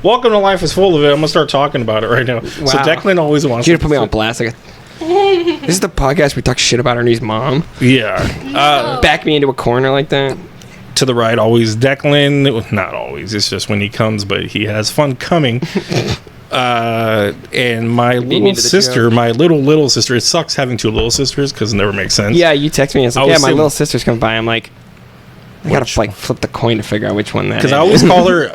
Welcome to Life is Full of It. I'm gonna start talking about it right now. So Declan always wants. You put me on blast. Like, this is the podcast we talk shit about Ernie's mom. Yeah. Back me into a corner like that. To the right, always Declan. Not always. It's just when he comes, but he has fun coming. And my little sister, little sister. It sucks having two little sisters because it never makes sense. Yeah, you text me and said, "Yeah, my little sister's coming by." I'm like, I gotta like flip the coin to figure out which one that is. Because I always call her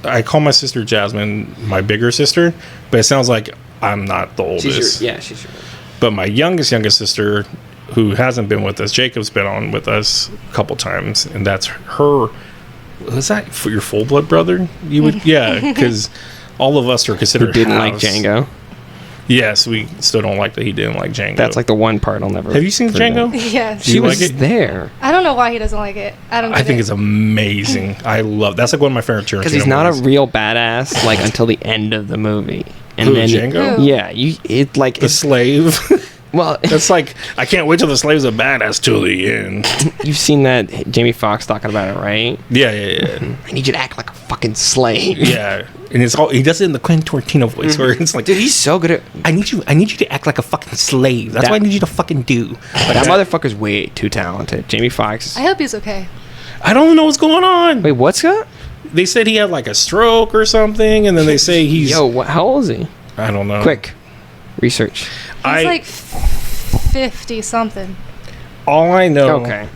I call my sister Jasmine my bigger sister, but it sounds like I'm not the oldest. She's your. But my youngest sister, who hasn't been with us, Jacob's been on with us a couple times, and that's her. Was that for your full blood brother? You would, yeah, because all of us are considered. Who didn't like Django? Yes, we still don't like that he didn't like Django. That's like the one part I'll never. Have you seen Django? Yes. She was there. I don't know why he doesn't like it. I think it's amazing. I love. That's like one of my favorite Tarantino because he's not movies. A real badass like until the end of the movie. And Who, then Django? Yeah, the slave. Well, it's like I can't wait till the slave's a badass till the end. You've seen that Jamie Foxx talking about it, right? Yeah. I need you to act like a fucking slave. Yeah, and it's all he does it in the Quentin Tarantino voice, where it's like, dude, he's so good at. I need you to act like a fucking slave. That's what I need you to fucking do. But that motherfucker's way too talented. Jamie Foxx. I hope he's okay. I don't know what's going on. Wait, what's that? They said he had like a stroke or something, and then they say he's. Yo, how old is he? I don't know. Quick research. He's like 50 something. All I know. Okay.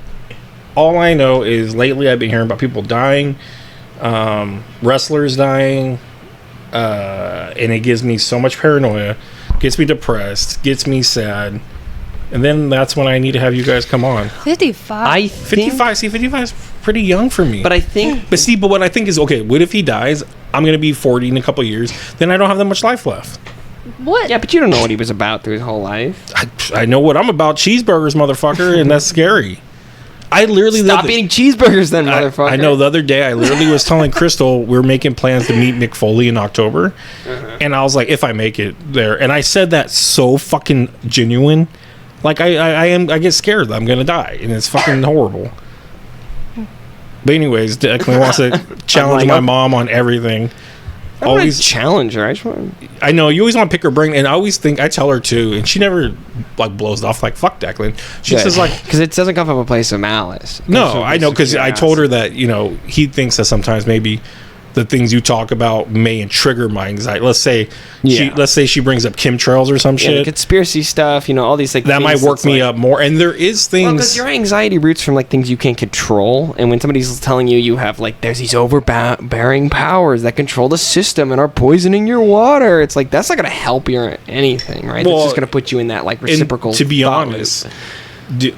All I know is lately I've been hearing about people dying, wrestlers dying, and it gives me so much paranoia, gets me depressed, gets me sad, and then that's when I need to have you guys come on. 55. 55. See, 55 is pretty young for me. But I think. But what I think is okay. What if he dies? I'm gonna be 40 in a couple of years. Then I don't have that much life left. What? Yeah, but you don't know what he was about through his whole life. I know what I'm about. Cheeseburgers, motherfucker, and that's scary. I literally stop eating cheeseburgers, then, motherfucker. I know. The other day, I literally was telling Crystal we're making plans to meet Mick Foley in October, and I was like, if I make it there, and I said that so fucking genuine, like I get scared that I'm gonna die, and it's fucking horrible. But anyways, Declan wants to challenge my mom on everything. I always challenge her. I know you always want to pick her brain, and I always think I tell her too, and she never like blows it off like fuck Declan. She says like because it doesn't come from a place of malice. No, I know because I told her that he thinks that sometimes maybe the things you talk about may trigger my anxiety. Let's say she brings up chemtrails or some shit, the conspiracy stuff. All these like that might work me up more. And there is things because your anxiety roots from like things you can't control. And when somebody's telling you have like there's these overbearing powers that control the system and are poisoning your water, it's like that's not gonna help you or anything, right? Well, it's just gonna put you in that like reciprocal. To be honest.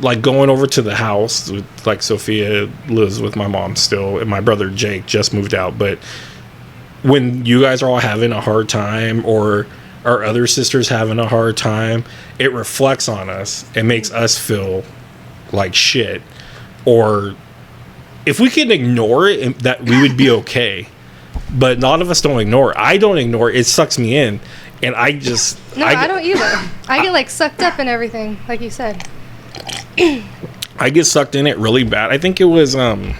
Like going over to the house with like Sophia lives with my mom still, and my brother Jake just moved out. But when you guys are all having a hard time, or our other sisters having a hard time, it reflects on us. It makes us feel like shit. Or if we can ignore it, that we would be okay. But none of us don't ignore it. I don't ignore it. It sucks me in, and I just I don't either. I get like sucked up in everything, like you said. I get sucked in it really bad. I think it was a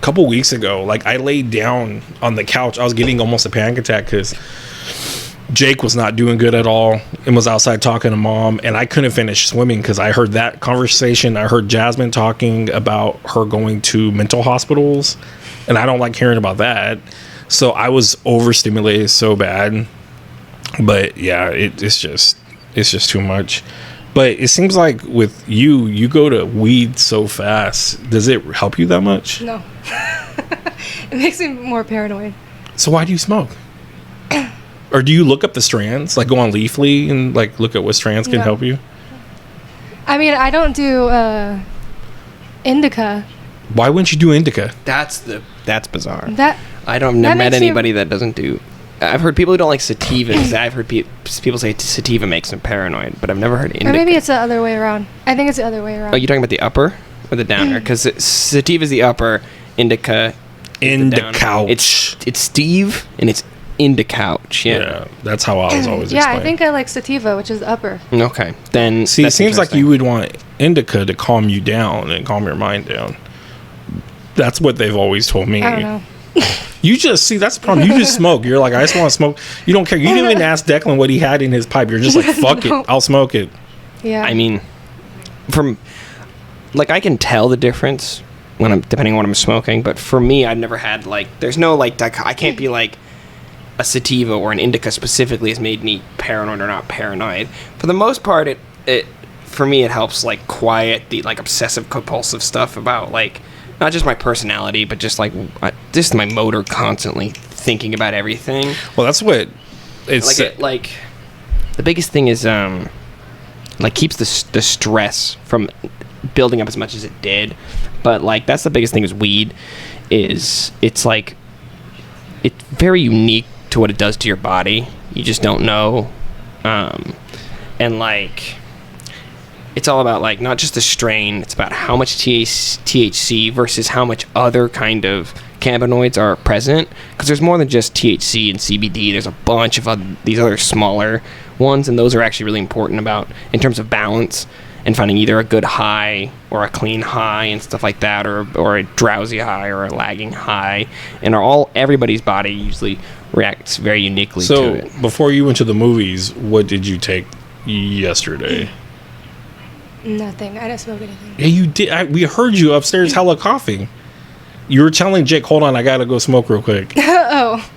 couple weeks ago. Like I laid down on the couch. I was getting almost a panic attack because Jake was not doing good at all and was outside talking to mom, and I couldn't finish swimming because I heard that conversation. I heard Jasmine talking about her going to mental hospitals, and I don't like hearing about that. So I was overstimulated so bad. But yeah, it's just too much. But it seems like with you go to weed so fast. Does it help you that much? No. It makes me more paranoid. So why do you smoke? Or do you look up the strands? Like go on Leafly and like look at what strands can help you? I mean, I don't do indica. Why wouldn't you do indica? That's bizarre. Never met anybody that doesn't do. I've heard people who don't like sativas. I've heard people say sativa makes them paranoid, but I've never heard indica. Or maybe it's the other way around. I think it's the other way around. Oh, you're talking about the upper or the downer? Because sativa is the upper, indica in the couch. It's Steve and it's in the couch. Yeah, that's how I was always. Yeah, I think I like sativa, which is the upper. Okay, then see, it seems like you would want indica to calm you down and calm your mind down. That's what they've always told me. I don't know. You just see that's the problem. You just smoke. You're like, I just want to smoke. You don't care. You didn't even ask Declan what he had in his pipe. You're just like, fuck No. it, I'll smoke it. Yeah. I mean, from like I can tell the difference when I'm depending on what I'm smoking, but for me, I've never had like there's no like I can't be like a sativa or an indica specifically has made me paranoid or not paranoid. For the most part, it for me it helps like quiet the like obsessive compulsive stuff about like not just my personality, but just like just my motor constantly thinking about everything. Well, that's what it's Like the biggest thing is like keeps the stress from building up as much as it did, but like that's the biggest thing is weed is it's like it's very unique to what it does to your body. You just don't know, and like it's all about like not just the strain, it's about how much THC versus how much other kind of cannabinoids are present, because there's more than just THC and CBD. There's a bunch of these other smaller ones, and those are actually really important about in terms of balance and finding either a good high or a clean high and stuff like that, or a drowsy high or a lagging high, and everybody's body usually reacts very uniquely to it. So before you went to the movies, what did you take yesterday? Nothing. I didn't smoke anything. Yeah, you did. We heard you upstairs hella coughing. You were telling Jake, hold on, I gotta go smoke real quick. Oh.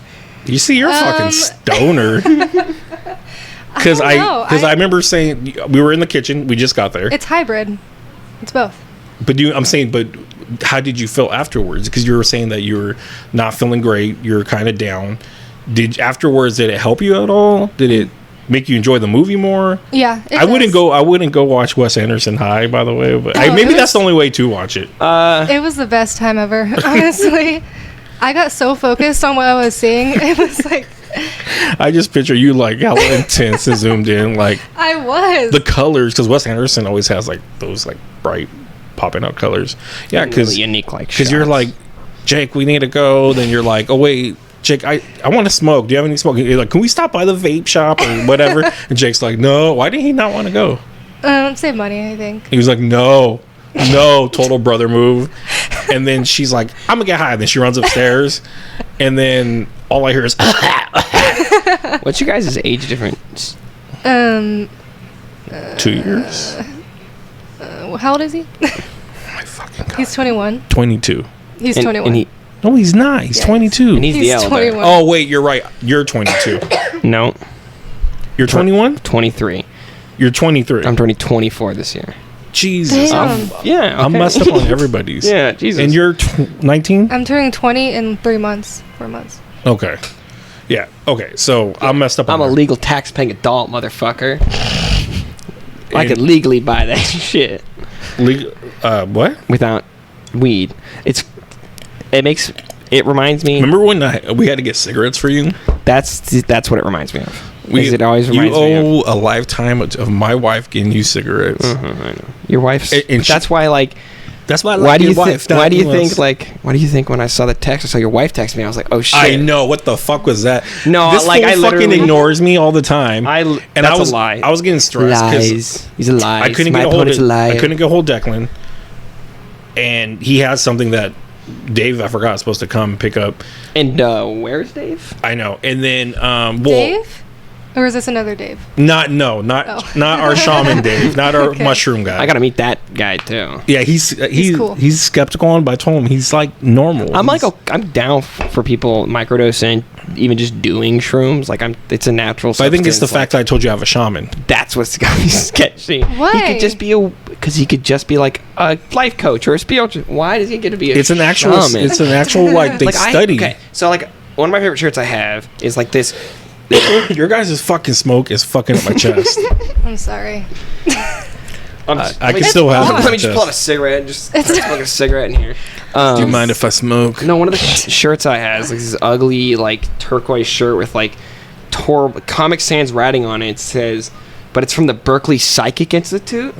You see, you're a fucking stoner. Because I remember saying, we were in the kitchen, we just got there. It's hybrid. It's both. But how did you feel afterwards? Because you were saying that you were not feeling great, you were kind of down. Did it help you at all? Did it make you enjoy the movie more? Yeah. I wouldn't go watch Wes Anderson High, by the way, but maybe that's the only way to watch it. It was the best time ever, honestly. I got so focused on what I was seeing. It was like I just picture you like hella intense and zoomed in, like I was. the colors, because Wes Anderson always has like those like bright popping out colors. Yeah, because really unique like you're like, Jake, we need to go. Then you're like, oh wait, Jake, I want to smoke. Do you have any smoke? You're like, can we stop by the vape shop or whatever? And Jake's like, no. Why did he not want to go? Save money, I think. He was like, no, total brother move. And then she's like, I'm gonna get high. And then she runs upstairs, and then all I hear is what's your guys' age difference? 2 years. How old is he? My fucking God. He's 21. 22. He's And- 21. and No, he's not. He's 22. and he's the He's elder. 21. Oh wait, you're right. You're 22. No, You're 21. 23. You're 23. I'm turning 24 this year. Jesus. Damn. Yeah, I'm okay. messed up on everybody's. Yeah, Jesus. And you're 19? I'm turning 20 in 4 months. Okay. Yeah. Okay. So I'm messed up on I'm a that. legal tax-paying adult, motherfucker. I And could legally buy that shit what? without weed. It reminds me. Remember when we had to get cigarettes for you? That's what it reminds me of. It always you reminds me of. owe a lifetime of my wife getting you cigarettes. I know. Your wife's. And that's why, like. That's why I Why like do your you wife. think? Why do you think? Like, why do you think when I saw the text, I saw your wife text me? I was like, oh shit. I know, what the fuck was that? No, this like, fool I fucking literally- ignores me all the time. That's a lie. I was getting stressed because Lies. He's a lie. I couldn't My get a hold opponent's of a liar. I couldn't get a hold of Declan, and he has something that Dave, I forgot, is supposed to come pick up. And where's Dave? I know, and then Dave? Or is this another Dave? not our shaman Dave, not our Okay. mushroom guy. I gotta meet that guy too. Yeah, he's cool. He's skeptical on, but I told him he's like normal. I'm like, He's- I'm down for people microdosing, even just doing shrooms. Like, it's a natural. But I think it's the substance, fact that I told you I have a shaman. that's what's got me sketchy. Why? He could just be he could just be like a life coach or a spiritual. Why does he get to be a It's an actual shaman? like they like study. okay, so like one of my favorite shirts I have is like this. Your guys' fucking smoke is fucking up my chest. I'm sorry. I can still have it. Let me just pull out a cigarette and just smoke a cigarette in here. Do you mind if I smoke? No, one of the shirts I have is like this ugly, like turquoise shirt with like Comic Sans writing on it. It says but it's from the Berkeley Psychic Institute.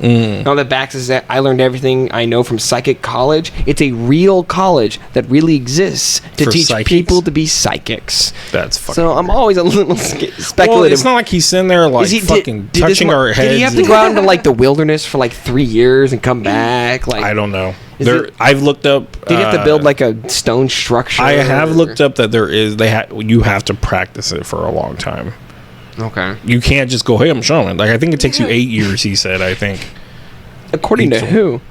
On the back says that I learned everything I know from Psychic College. It's a real college that really exists to For teach psychics? people to be psychics. That's fucking. So I'm always a little speculative. Well, it's not like he's sitting there like fucking this touching mo- our heads. Did he have to and- go out into like the wilderness for like 3 years and come back? Like, I don't know. Is There, it- I've looked up. did he have to build like a stone structure? I have looked up that there is. You have to practice it for a long time. Okay. You can't just go, hey, I'm shaman. Like I think it takes you 8 years. He said. I think According to who?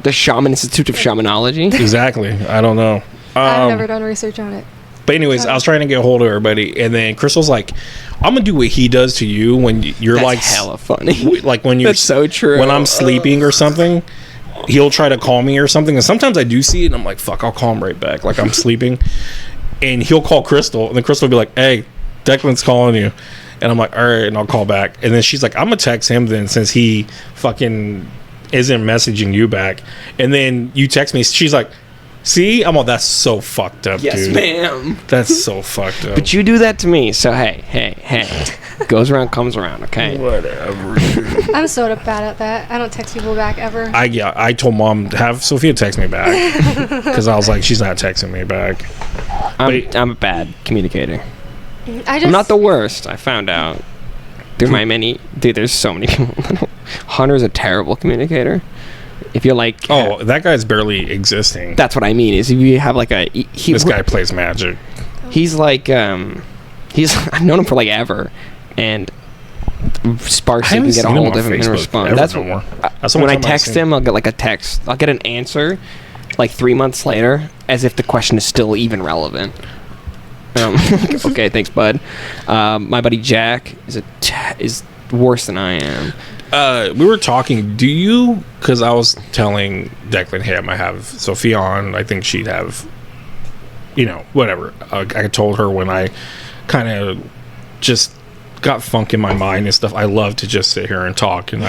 The Shaman Institute of Shamanology. exactly. I don't know. I've never done research on it. But anyways, I was trying to get a hold of everybody, and then Crystal's like, "I'm gonna do what he does to you when you're That's like hella funny. like when you're That's so true. when I'm sleeping or something." He'll try to call me or something, and sometimes I do see it, and I'm like, "Fuck, I'll call him right back." Like I'm sleeping, and he'll call Crystal, and then Crystal will be like, "Hey, Declan's calling you," and I'm like, "All right," and I'll call back, and then she's like, "I'm gonna text him then since he fucking isn't messaging you back," and then you text me, she's like, "See, I'm all that's so fucked up, Yes, dude. ma'am. That's so fucked up." But you do that to me, so hey. Goes around, comes around, okay? Whatever. I'm so bad at that. I don't text people back ever. I told mom have Sophia text me back because I was like, she's not texting me back. I'm a bad communicator. I just I'm not the worst, I found out. Through my many... Dude, there's so many people. Hunter's a terrible communicator. If you're like... Oh, that guy's barely existing. That's what I mean, is if you have like a... This guy plays Magic. He's like... He's... I've known him for like ever. And... sparsely can get a hold of him and respond. That's no what... more. That's the When only I time text seen him, I'll get like a text. I'll get an answer like 3 months later, as if the question is still even relevant. Okay, thanks, bud. My buddy Jack is worse than I am. We were talking. Do you? Because I was telling Declan, hey, I might have Sophia on. I think she'd have, whatever. I told her when I kind of just got funk in my mind and stuff. I love to just sit here and talk, and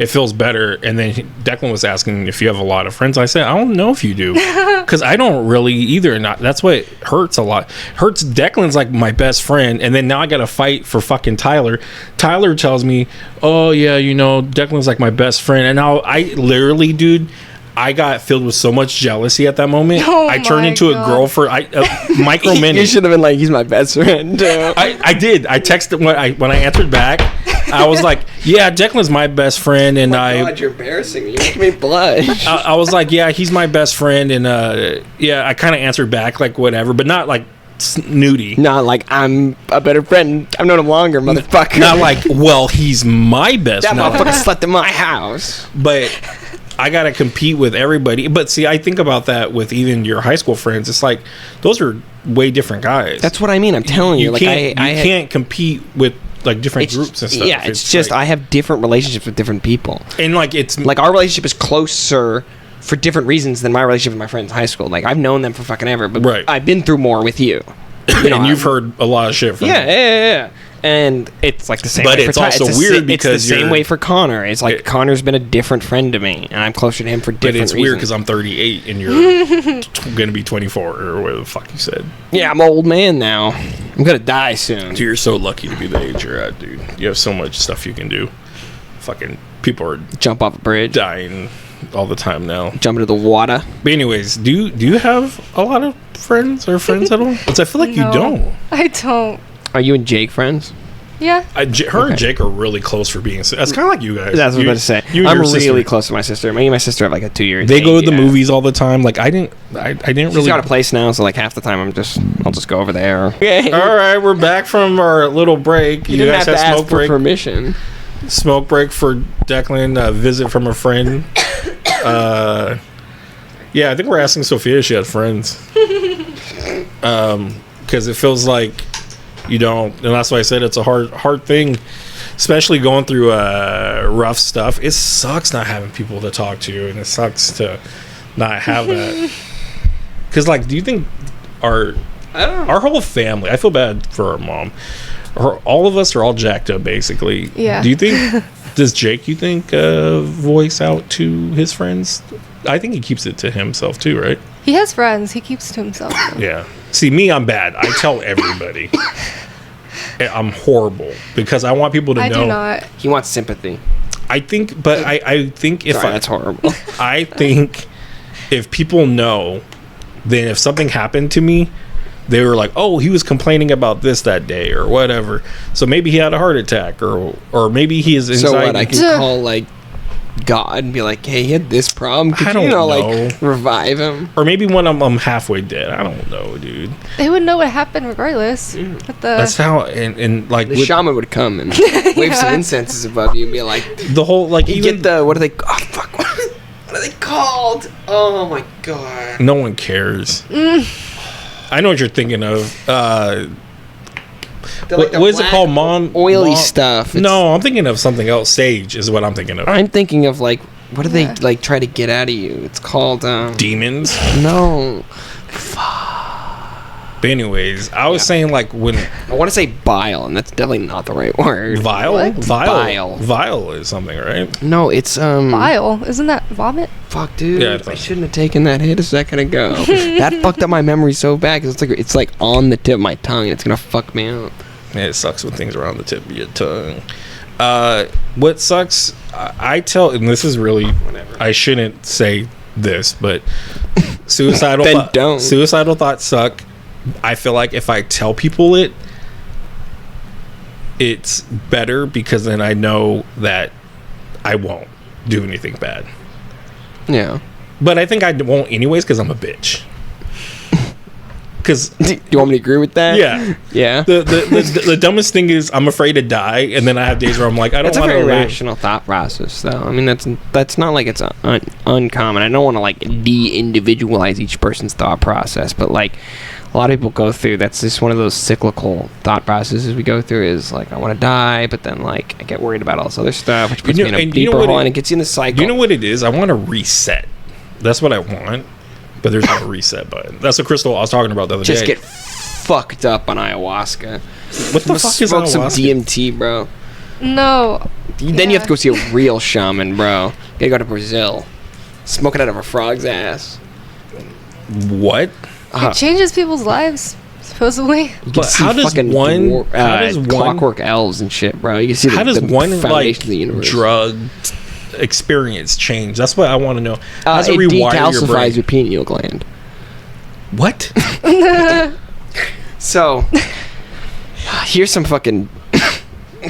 it feels better. And then Declan was asking if you have a lot of friends. I said I don't know if you do, because I don't really either. Not that's what hurts a lot. Hurts Declan's like my best friend, and then now I got to fight for fucking Tyler. Tyler tells me, oh yeah, Declan's like my best friend, and now I literally, dude. I got filled with so much jealousy at that moment. Oh I turned my into God. a girl for micro You minute. should have been like, he's my best friend. I did. I texted when I answered back. I was like, "Yeah, Declan's my best friend," and you're embarrassing me. You make me blush. I was like, "Yeah, he's my best friend," and yeah, I kind of answered back like whatever, but not like snooty. Not like I'm a better friend. I've known him longer, motherfucker. Not like, well, he's my best. that No. motherfucker slept in my house. But I gotta compete with everybody. But see, I think about that with even your high school friends. It's like those are way different guys. That's what I mean. I'm telling you. Like can't, I can't compete with like different groups and stuff. Yeah, it's just like, I have different relationships with different people. and like it's Like our relationship is closer for different reasons than my relationship with my friends in high school. Like I've known them for fucking ever, but Right. I've been through more with you. and you've heard a lot of shit from Yeah. And it's like the same. But way it's for Ty. also the weird sa- because it's the same you're- way for Connor. It's like It- Connor's been a different friend to me, and I'm closer to him for But different it's reasons. weird because I'm 38 and you're gonna be 24 or whatever the fuck you said. Yeah, I'm an old man now. I'm gonna die soon. Dude, you're so lucky to be the age you're at, dude. You have so much stuff you can do. Fucking people are Jump off a bridge. dying all the time now. Jump into the water. But anyways, do you have a lot of friends or friends at all? Because I feel like No, you don't. I don't. Are you and Jake friends? Yeah. Her and Jake are really close for being. That's kind of like you guys. That's what I was about to say. You and I'm your really sister. close to my sister. Me and my sister have like a 2-year. They thing, go to the yeah. movies all the time. Like I didn't She's really. got a place now, so like half the time I'll just go over there. Yeah. All right, we're back from our little break. You You, didn't guys have to have ask smoke for break. permission. Smoke break for Declan. Visit from a friend. Yeah, I think we're asking Sophia if she had friends. Because it feels like you don't, and that's why I said it's a hard thing, especially going through rough stuff. It sucks not having people to talk to, and it sucks to not have that. Because, like, do you think our whole family? I feel bad for our mom. All of us are all jacked up, basically. Yeah. Do you think? Does Jake, you think, voice out to his friends? I think he keeps it to himself too, right? He has friends. He keeps to himself. Yeah. See, me, I'm bad. I tell everybody. I'm horrible because I want people to I know. do not. He wants sympathy. I think, but I think if Sorry, that's horrible. I think if people know, then if something happened to me, they were like, "Oh, he was complaining about this that day or whatever." So maybe he had a heart attack, or maybe he is anxiety. So what? I can call like God and be like, "Hey, he had this problem." Could I don't you know. like revive him? Or maybe when I'm halfway dead. I don't know, dude. They would know what happened regardless. With the That's how and like The with shaman would come and wave some incenses above you and be like, the whole like "You even get the what are they? Oh fuck! What are they called? Oh my god!" no one cares. I know what you're thinking of. What is it called? Oily stuff. It's- No, I'm thinking of something else. Sage is what I'm thinking of. I'm thinking of like what do Yeah. they like try to get out of you? It's called Demons. no. But anyways, I was saying like when I want to say bile, and that's definitely not the right word. vile, Bile. vile is something, right? No, it's bile. Isn't that vomit? fuck, dude. Yeah, I I thought- shouldn't have taken that hit a second ago. That fucked up my memory so bad because it's like on the tip of my tongue, and it's gonna fuck me up. Yeah, it sucks when things are on the tip of your tongue. What sucks? I tell, and this is really, Whatever. I shouldn't say this, but suicidal. Then don't. Suicidal thoughts suck. I feel like if I tell people it, it's better because then I know that I won't do anything bad. Yeah. But I think I won't anyways because I'm a bitch. Because Do you want me to agree with that? yeah, Yeah. the dumbest thing is I'm afraid to die, and then I have days where I'm like, I don't That's a want to very live. rational thought process, though. I mean, that's not like it's uncommon. I don't want to like de-individualize each person's thought process, but like a lot of people go through. That's just one of those cyclical thought processes we go through. Is like I want to die, but then like I get worried about all this other stuff, which puts You know- me in a and you know deeper what hole, it- and it gets you in the cycle. You know what it is? I want to reset. That's what I want, but there's no reset button. That's the crystal I was talking about the other Just day. get fucked up on ayahuasca. What the fuck is Smoke some ayahuasca? DMT, bro. No. Then you have to go Yeah. see a real shaman, bro. You gotta go to Brazil. Smoke it out of a frog's ass. What? It changes people's lives, supposedly. You can But see how does fucking one- how does one- clockwork elves and shit, bro? You can see How the, does the one foundation like of the universe. drug experience change? That's what I want to know. How does it it rewire your decalcifies brain? your pineal gland. What? So, here's some fucking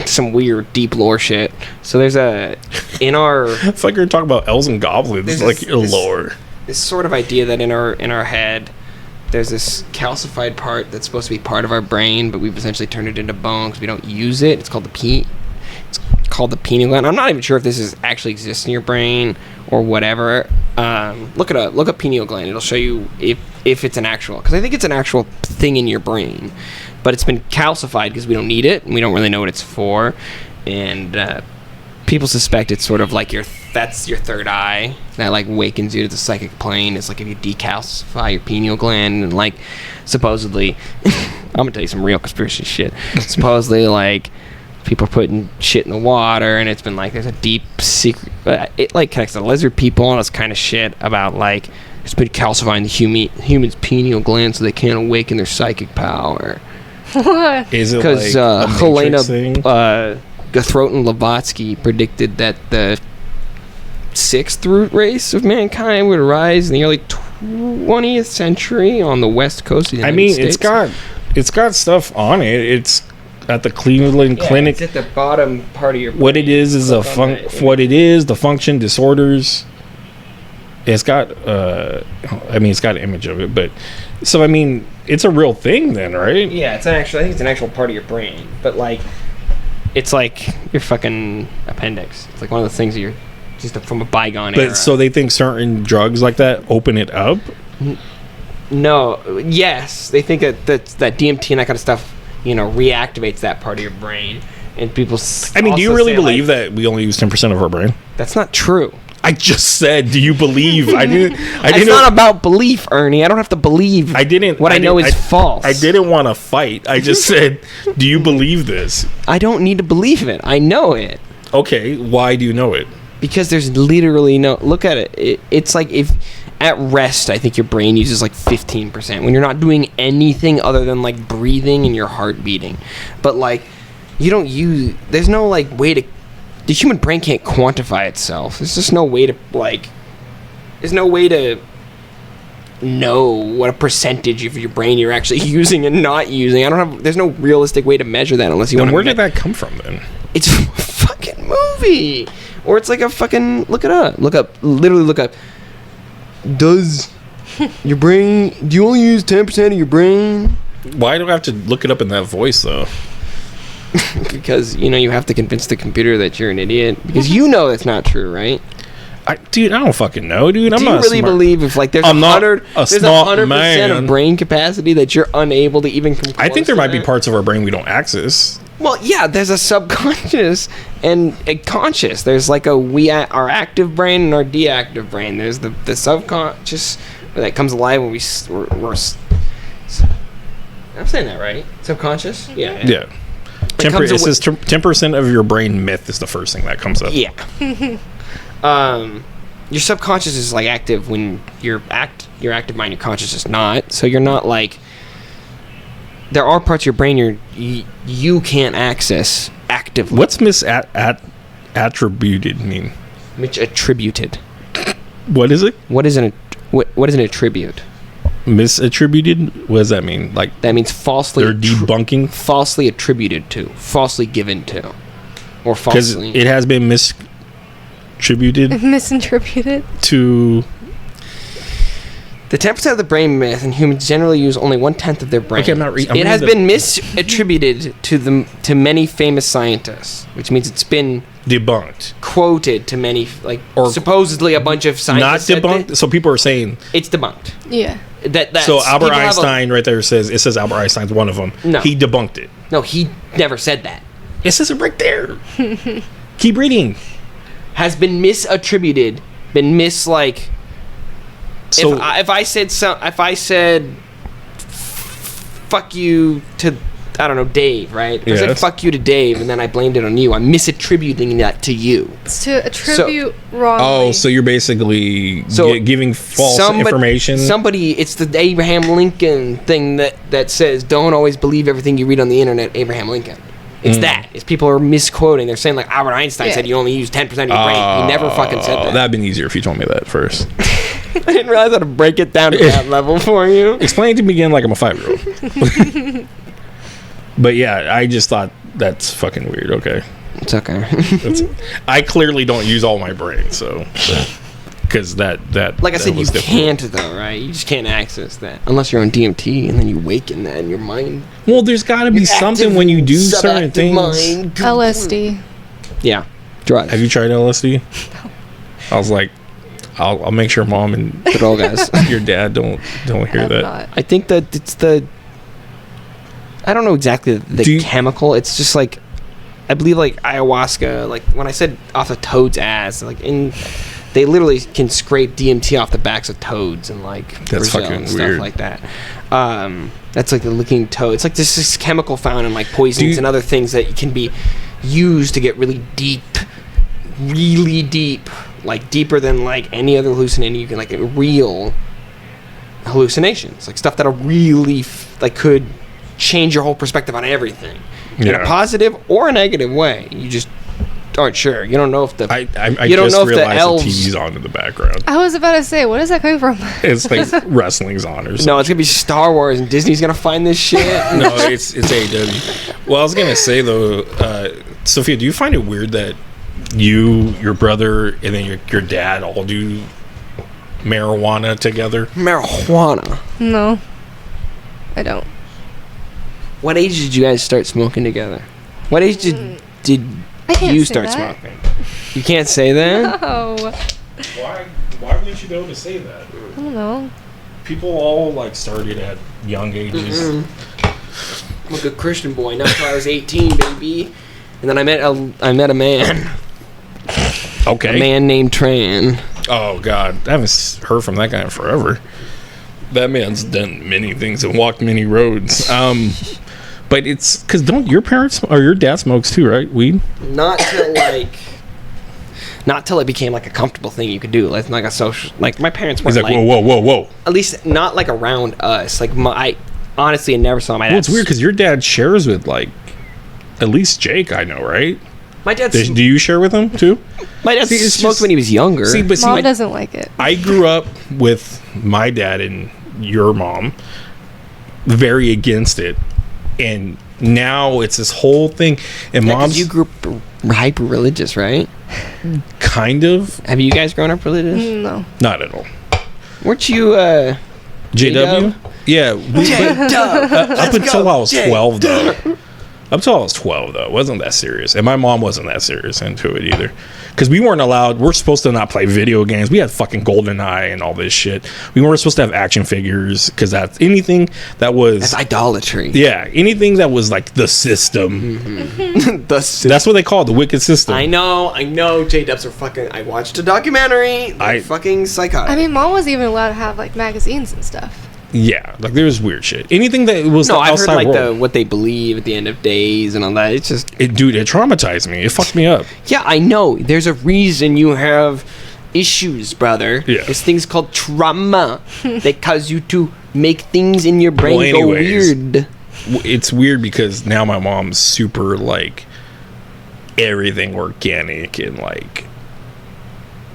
some weird deep lore shit. So there's in our It's like you're talking about elves and goblins, There's like this- lore. this sort of idea that in our head there's this calcified part that's supposed to be part of our brain, but we've essentially turned it into bone because we don't use it. It's called the pineal gland. I'm not even sure if this actually exists in your brain or whatever. Look up pineal gland. It'll show you if it's an actual, because I think it's an actual thing in your brain, but it's been calcified because we don't need it and we don't really know what it's for, and people suspect it's sort of like that's your third eye that like wakens you to the psychic plane. It's like if you decalcify your pineal gland, and like supposedly I'm gonna tell you some real conspiracy shit. Supposedly like people are putting shit in the water, and it's been like there's a deep secret. It like connects to lizard people and all this kind of shit about like it's been calcifying the human's pineal gland so they can't awaken their psychic power. What? Is it Because like a Helena Matrix thing? Gathrotin Blavatsky predicted that the sixth root race of mankind would arise in the early 20th century on the west coast of the United I mean, States. it's got stuff on it. It's at the Cleveland Clinic. It's at the bottom part of your What it is a the function disorders. It's got it's got an image of it, but so I mean it's a real thing then, right? Yeah, I think it's an actual part of your brain, but like it's like your fucking appendix. It's like one of the things that you're just from a bygone era. But so they think certain drugs like that open it up. No, yes, they think that DMT and that kind of stuff, reactivates that part of your brain, and people. I mean, do you really believe that we only use 10% of our brain? That's not true. I just said, do you believe? I didn't. It's not about belief, Ernie. I don't have to believe. I didn't. What I know is false. I didn't want to fight. I just said, do you believe this? I don't need to believe it. I know it Okay, why do you know it? because there's literally no. Look at it. It's like if at rest, I think your brain uses like 15% when you're not doing anything other than like breathing and your heart beating. But like, you don't use. There's no like way to. The human brain can't quantify itself. There's just no way to like. There's no way to know what a percentage of your brain you're actually using and not using. I don't have. There's no realistic way to measure that unless you want And to. where did that come from then? It's a fucking movie, or it's like a fucking. Look it up. Look up. Literally look up. Does your brain? Do you only use 10% of your brain? Why do I have to look it up in that voice though? Because you have to convince the computer that you're an idiot. Because you know that's not true, right? Dude, I don't fucking know, dude. I'm Do you not really smart. believe if like there's I'm not 100, a there's smart 100% man. of brain capacity that you're unable to even come I think close there to might be that? parts of our brain we don't access. Well, yeah, there's a subconscious and a conscious. There's like our active brain and our deactive brain. There's the subconscious that comes alive when we're I'm saying that right? Subconscious? Yeah. Yeah. comes It says 10% of your brain myth is the first thing that comes up. Yeah. Your subconscious is like active when your active mind, your conscious is not. So you're not like. There are parts of your brain you can't access actively. What's attributed mean? Which attributed. What is it? What is an attribute? Misattributed? What does that mean? Like That means falsely. they're debunking? Falsely attributed to, falsely given to, or Because falsely. it has been misattributed Misinterpreted. to... The 10% of the brain myth, and humans generally use only 1/10 of their brain. Okay, I'm reading It has the- been misattributed to many famous scientists, which means it's been Debunked. quoted to many, like, Or supposedly a bunch of Not scientists. said debunked? that- So people are saying... It's debunked. Yeah. So Albert people have Einstein right there says Albert Einstein's one of them. No. He debunked it. No, he never said that. It says it right there. Keep reading. Has been misattributed, been like. So If I said fuck you to, I don't know, Dave, right? If I said Yes. fuck you to Dave and then I blamed it on you, I'm misattributing that to you. It's to attribute wrongly. Oh, so you're basically So giving false information. It's the Abraham Lincoln thing that says don't always believe everything you read on the internet, Abraham Lincoln. It's that. It's people are misquoting. They're saying like Albert Einstein said you only use 10% of your brain. He never fucking said that. That'd been easier if you told me that first. I didn't realize how to break it down to that level for you. Explain it to me again like I'm a 5-year-old. But yeah, I just thought that's fucking weird. Okay. It's okay. I clearly don't use all my brain, so... Because that Like I said, you was difficult. can't though, right? You just can't access that unless you're on DMT and then you waken that in your mind. Well, there's got to be something when you do certain things. LSD. Yeah, drugs. Have you tried LSD? No. I was like, I'll make sure mom and The all guys. your dad don't hear Have that. not. I think that it's the. I don't know exactly the chemical. It's just like, I believe like ayahuasca. Like when I said off a toad's ass, like they literally can scrape DMT off the backs of toads and like That's Brazil fucking and stuff weird. like that. That's like the licking toad. It's like this chemical found in like poisons and other things that can be used to get really deep, like deeper than like any other hallucination. You can like real hallucinations, like stuff that'll really like could change your whole perspective on everything in a positive or a negative way. You just aren't sure. You don't know if the I you don't just know if the realized elves. the TV's on in the background. I was about to say, what is that coming from? It's like wrestling's on or something. No, it's gonna be Star Wars, and Disney's gonna find this shit. No, it's AEW. Well, I was gonna say though, Sophia, do you find it weird that you, your brother, and then your dad all do marijuana together? Marijuana. No, I don't. What age did you guys start smoking together? What age did I can't you say start that. smoking? You can't say that? Oh, Why wouldn't you be able to say that? I don't know. People all like started at young ages. I'm a good Christian boy. Not until I was 18, baby. And then I met a man. Okay. A man named Tran. Oh God, I haven't heard from that guy in forever. That man's done many things and walked many roads. But it's because don't your parents or your dad smokes too, right? Weed. Not till like Not till it became like a comfortable thing you could do, like a social. Like my parents weren't He's like, whoa. at least not like around us. Like I honestly never saw my dad. Well, it's weird because your dad shares with like at least Jake. I know, right? My dad. Do you share with him too? My dad it's smoked just- when he was younger. Mom doesn't like it. I grew up with my dad and your mom very against it, and now it's this whole thing. And Yeah, 'cause mom's you grew up hyper religious, right? kind of Have you guys grown up religious? No. not at all. Weren't you JW? Yeah, up until I was 12 though. Up until I was 12 though, it wasn't that serious, and my mom wasn't that serious into it either, because we weren't allowed. We're supposed to not play video games. We had fucking GoldenEye and all this shit. We weren't supposed to have action figures because that's anything that was That's idolatry. yeah, anything that was like the system. That's what they call it, the wicked system. I know. J-Dubs are fucking. I watched a documentary. They're fucking psychotic. I mean, Mom wasn't even allowed to have like magazines and stuff. Yeah, like there was weird shit. Anything that was no, the I've heard outside like world. what they believe at the end of days and all that. It's just Dude, it traumatized me. It fucked me up. yeah, I know. There's a reason you have issues, brother. Yeah. There's things called trauma that cause you to make things in your brain Well, go anyways, weird. It's weird because now my mom's super like everything organic and like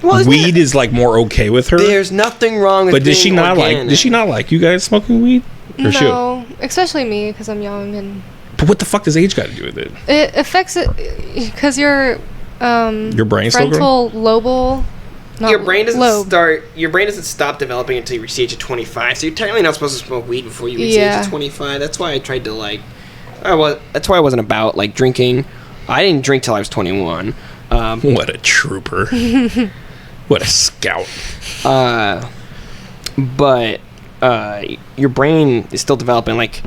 Well, isn't weed is like more okay with her. There's nothing wrong with But does she being not organic. like? Does she not like you guys smoking weed? Or she? No, especially me because I'm young and But what the fuck does age got to do with it? it affects it because your Your brain's still growing? frontal lobal. not Your brain doesn't lobe. start. Your brain doesn't stop developing until you reach the age of 25. So you're technically not supposed to smoke weed before you reach the age Yeah. of 25. That's why I tried to like. That's why I wasn't about like drinking. I didn't drink till I was 21. What a trooper! What a scout! But your brain is still developing. Like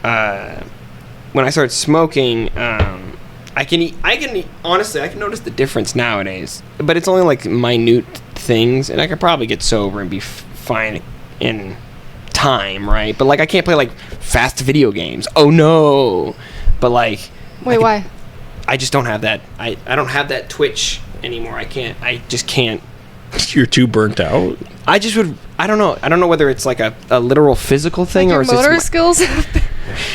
when I started smoking, I can honestly I can notice the difference nowadays. But it's only like minute things, and I could probably get sober and be fine in time, right? But like I can't play like fast video games. Oh no! But like Wait, why? I just don't have that. I don't have that twitch anymore. I just can't. You're too burnt out. I just would. I don't know. I don't know whether it's like a literal physical thing Like or your is motor it. skills.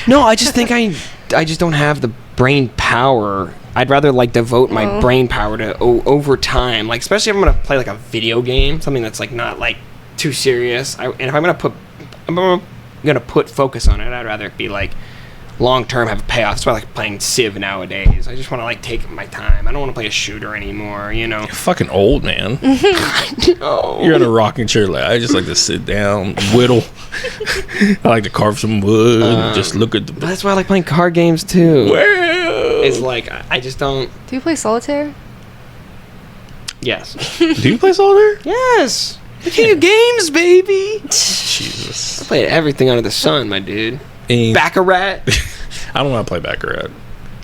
No, I just think I just don't have the brain power. I'd rather like devote my brain power to over time. Like especially if I'm gonna play like a video game, something that's like not like too serious. And if I'm gonna put focus on it, I'd rather it be like long term, have a payoff. That's why I like playing Civ nowadays. I just want to like take my time. I don't want to play a shooter anymore. You know. You're fucking old, man. Oh. You're in a rocking chair. Like I just like to sit down, whittle. I like to carve some wood, and just look at the. That's why I like playing card games too. Well, It's like I just don't. Do you play solitaire? Yes. do you play solitaire? Yes. The king of games, baby. Jesus. I played everything under the sun, my dude. And Baccarat. I don't know how to play Baccarat.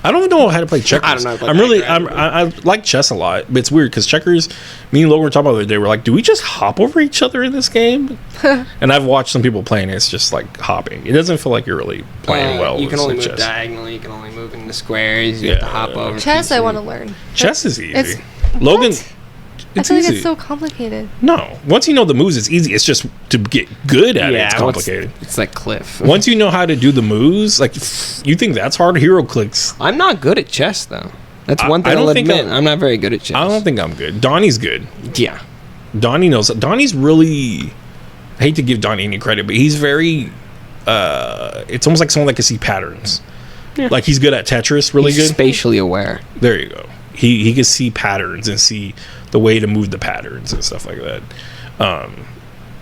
I don't even know how to play checkers. I don't know how to play I'm really, Baccarat. I like chess a lot, but it's weird because checkers. Me and Logan were talking about the other day. We're like, do we just hop over each other in this game? And I've watched some people playing. It's just like hopping. It doesn't feel like you're really playing well. You with can only some move chess. diagonally. You can only move into squares. You have to hop over. Chess, I want to learn. Chess is easy. It's Logan, what? it's I feel easy. like it's so complicated. No, once you know the moves, it's easy. It's just to get good at it. It's complicated. It's like Cliff. Once you know how to do the moves, like you think that's hard. Hero clicks. I'm not good at chess though. That's one I thing don't I'll think admit. I'm- I'm not very good at chess. I don't think I'm good. Donnie's good. Yeah. Donnie knows. Donnie's really. I hate to give Donnie any credit, but he's very. It's almost like someone that can see patterns. Yeah. Like he's good at Tetris, really He's good. spatially aware. There you go. He can see patterns and see the way to move the patterns and stuff like that.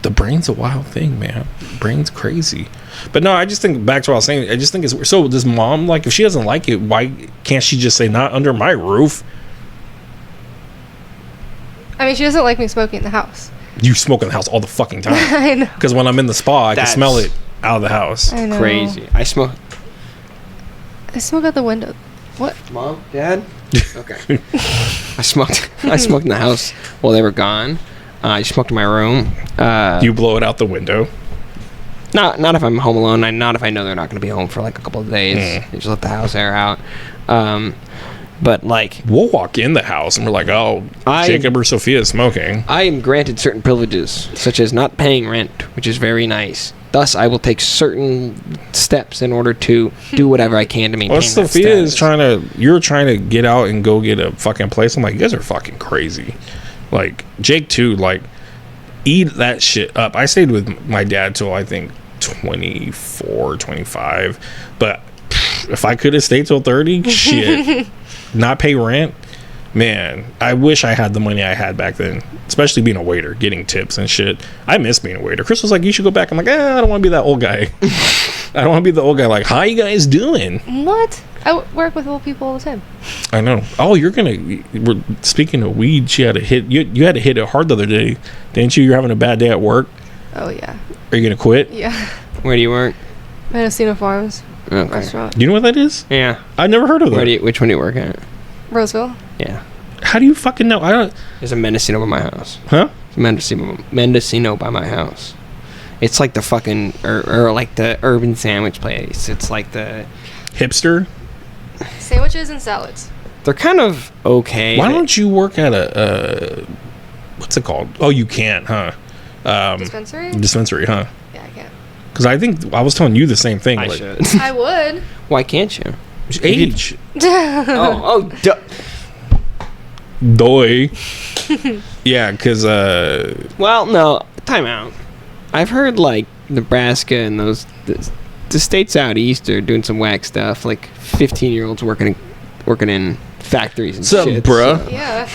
The brain's a wild thing, man. Brain's crazy. But no, I just think back to what I was saying. I just think it's weird. So does mom like if she doesn't like it? Why can't she just say not under my roof? I mean, she doesn't like me smoking in the house. You smoke in the house all the fucking time. I know. Because when I'm in the spa, I can That's smell it out of the house. I know. Crazy. I smoke. I smoke out the window. What? Mom, Dad. Okay. I smoked in the house while they were gone. I smoked in my room. You blow it out the window. Not if I'm home alone. Not if I know they're not going to be home for like a couple of days. I just let the house air out. But like, We'll walk in the house and we're like, oh, Jacob or Sophia is smoking. I am granted certain privileges, such as not paying rent, which is very nice. Thus, I will take certain steps in order to do whatever I can to maintain Well, that Sophia is status. you're trying to get out and go get a fucking place. I'm like, you guys are fucking crazy. Like, Jake too, like, eat that shit up. I stayed with my dad till I think 24, 25. But if I could have stayed till 30, shit. Not pay rent. Man, I wish I had the money I had back then, especially being a waiter, getting tips and shit. I miss being a waiter. Chris was like, you should go back. I'm like, I don't want to be that old guy. I don't want to be the old guy like, how you guys doing? What? I work with old people all the time. I know. Oh, we're speaking of weed, she had to hit, you had to hit it hard the other day, didn't you? You're having a bad day at work. Oh, yeah. Are you going to quit? Yeah. Where do you work? Mendocino Farms Okay. restaurant. Do you know what that is? Yeah. I've never heard of that. Which one do you work at? Roseville. Yeah. How do you fucking know? I don't, There's a Mendocino by my house. huh? Mendocino by my house. It's like the fucking or like the urban sandwich place. It's like the Hipster? Sandwiches and salads. they're kind of okay. Why don't you work at a what's it called? Oh, you can't, huh? Dispensary? Dispensary, huh? Yeah, I can't. Because I think I was telling you the same thing. I like, should. I would. Why can't you? age. Duh. Doy. Yeah, because Well, no. Time out. I've heard like Nebraska and the states out east are doing some whack stuff. Like 15-year-olds working in factories and Sup, shit. bruh? so- Yeah.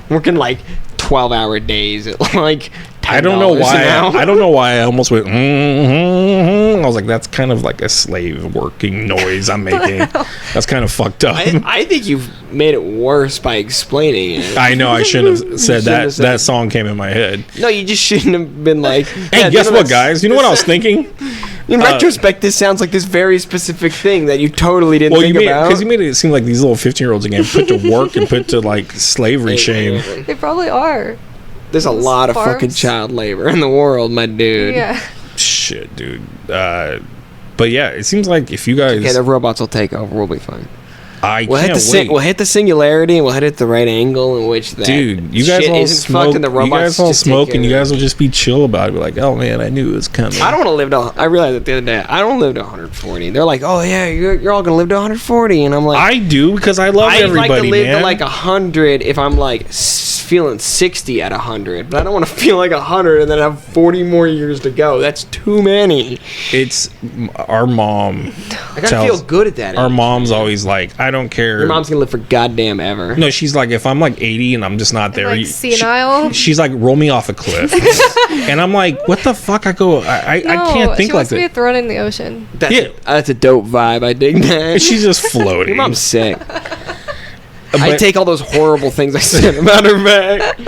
working like 12-hour days at like I don't know $10 why. an hour. I don't know why I almost went. I was like, that's kind of like a slave working noise I'm making. That's kind of fucked up. I think you've made it worse by explaining it. I know I shouldn't have said shouldn't that. have said That it. song came in my head. No, you just shouldn't have been like. Hey, guess what, guys? You know what I was thinking? In retrospect, this sounds like this very specific thing that you totally didn't Well, think about. because you made it seem like these little 15-year-olds again put to work and put to like slavery shame. They probably are. There's a lot of Farms. fucking child labor in the world, my dude. Yeah. Shit, dude. But yeah, it seems like if you guys, Yeah, the robots will take over. We'll be fine. I We'll hit can't the wait. we'll hit the singularity and we'll hit it at the right angle in which that Dude, you guys shit all isn't smoke. fucked and the You robots guys all just take smoke, and care you of guys it. will just be chill about it. Be like, oh man, I knew it was coming. I don't want to live to. I realized it the other day. I don't live to 140. They're like, oh yeah, you're all gonna live to 140, and I'm like, I do because I love I everybody, like to live man. to like 100 if I'm like feeling 60 at 100, but I don't want to feel like 100 and then have 40 more years to go. That's too many. It's our mom. I gotta feel good at that. Our age. mom's always like, I don't care. Your mom's gonna live for goddamn ever. No, she's like, if I'm like 80 and I'm just not there, Like senile? she's like, roll me off a cliff. And I'm like, what the fuck? I go, I can't think she like wants to be that. thrown in the ocean. That's a dope vibe. I dig that. She's just floating. Your mom's sick. But I take all those horrible things I said about her back.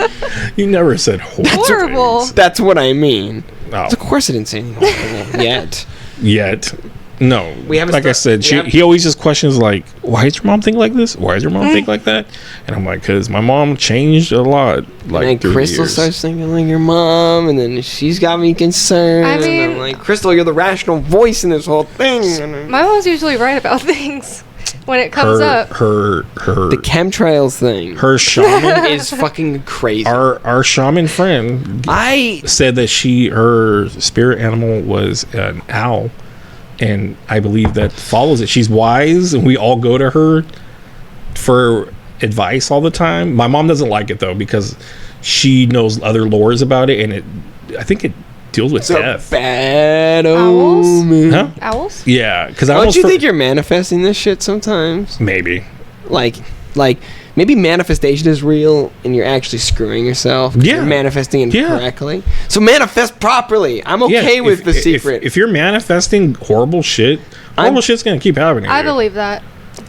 You never said horrible. Horrible. things. That's what I mean. Oh, Of course I didn't say anything horrible yet. yet. No. We haven't like I start- said, we haven't- he always just questions like, why does your mom think like this? Why does your mom think like that? And I'm like, because my mom changed a lot. Like, And then through the Crystal years. starts thinking like your mom, and then she's got me concerned. I and I'm mean- like, Crystal, you're the rational voice in this whole thing. And My mom's usually right about things when it comes up. her the chemtrails thing her shaman is fucking crazy. our shaman friend I said that her spirit animal was an owl, and I believe that follows it. She's wise, and we all go to her for advice all the time. My mom doesn't like it though because she knows other lores about it, and I think it deals with it's a death. bad Owls? omen. Huh? Owls? Yeah, because I Don't almost you think you're manifesting this shit sometimes? maybe. Like maybe manifestation is real and you're actually screwing yourself. 'cause Yeah. You're manifesting Yeah. incorrectly. So manifest properly. I'm okay with the secret. If you're manifesting horrible shit's gonna keep happening. I dude. believe that.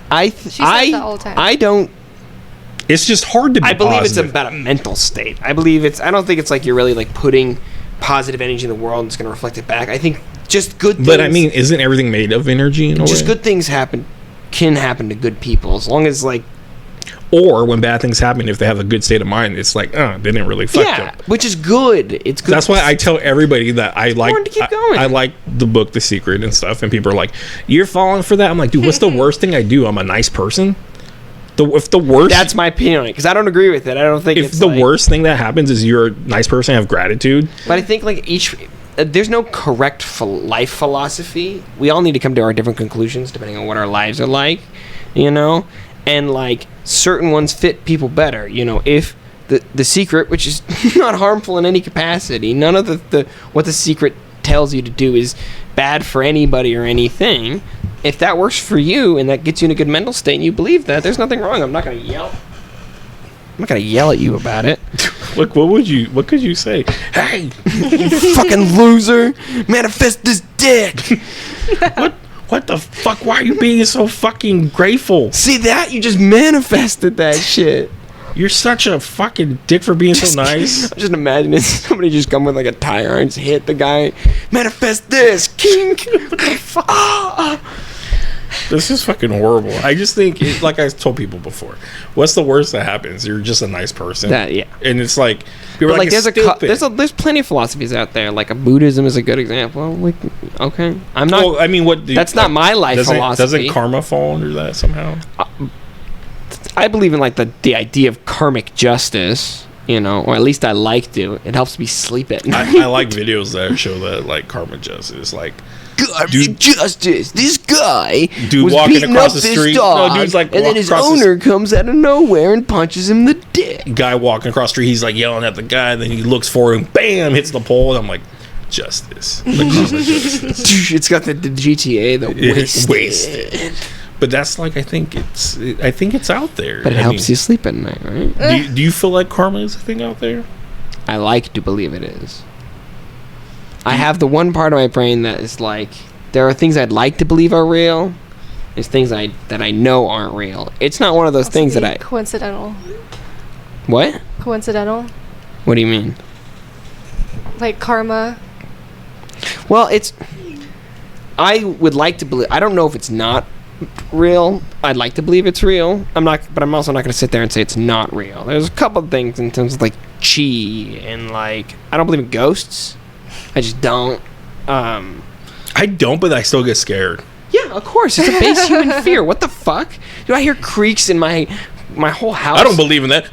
I She says that all the time. I don't. It's just hard to be I believe positive. it's about a mental state. I don't think it's like you're really like putting positive energy in the world and it's going to reflect it back. I think just good things. But I mean, isn't everything made of energy in a just way? good things can happen to good people as long as like Or when bad things happen, if they have a good state of mind, it's like, they didn't really fuck yeah, them. which is good. It's good. That's why I tell everybody that I like important to keep going. I like the book The Secret and stuff, and people are like, "You're falling for that." I'm like, dude, what's the worst thing I do? I'm a nice person. if the worst, That's my opinion on it, because I don't agree with it. I don't think if it's the like, worst thing that happens is you're a nice person, have gratitude. But I think like there's no correct life philosophy. We all need to come to our different conclusions depending on what our lives are like, you know, and like certain ones fit people better. You know, if the secret, which is not harmful in any capacity, none of the what the secret tells you to do is bad for anybody or anything. If that works for you and that gets you in a good mental state and you believe that, there's nothing wrong. I'm not gonna yell at you about it. Look, what could you say? Hey, You fucking loser! Manifest this dick! what the fuck? Why are you being so fucking grateful? See that? You just manifested that shit. You're such a fucking dick for being so nice. I'm just imagining somebody just come with like a tire iron, just hit the guy. Manifest this, kink. This is fucking horrible. I just think, like I told people before, what's the worst that happens? You're just a nice person. Yeah. And it's like, people are But like, it's stupid. there's plenty of philosophies out there. Like Buddhism is a good example. Like, okay, I'm not. Well, I mean, that's not my life philosophy. Doesn't karma fall under that somehow? I believe in like the idea of karmic justice. You know, or at least I like to. It helps me sleep at night. I like videos that show that, like, karma justice. Like, Karmic justice. This guy Dude was walking beating across up the this street. dog, No, dude's like and then walking his across the owner comes out of nowhere and punches him in the dick. guy walking across the street, he's like yelling at the guy, then he looks for him, bam, hits the pole, and I'm like, justice. The karma justice. It's got the GTA, the Wasted. But that's like, I think it's out there. But it helps you sleep at night, right? Do you feel like karma is a thing out there? I like to believe it is. I have the one part of my brain that is like, there are things I'd like to believe are real. There's things that I know aren't real. It's not one of those things that I... Coincidental. What? Coincidental. What do you mean? Like karma. Well, I would like to believe... I don't know if it's not real. I'd like to believe it's real. But I'm also not going to sit there and say it's not real. There's a couple of things in terms of like chi and like... I don't believe in ghosts. I just don't. I don't, but I still get scared. Yeah, of course. It's a base human fear. What the fuck? Do I hear creaks in my whole house? I don't believe in that.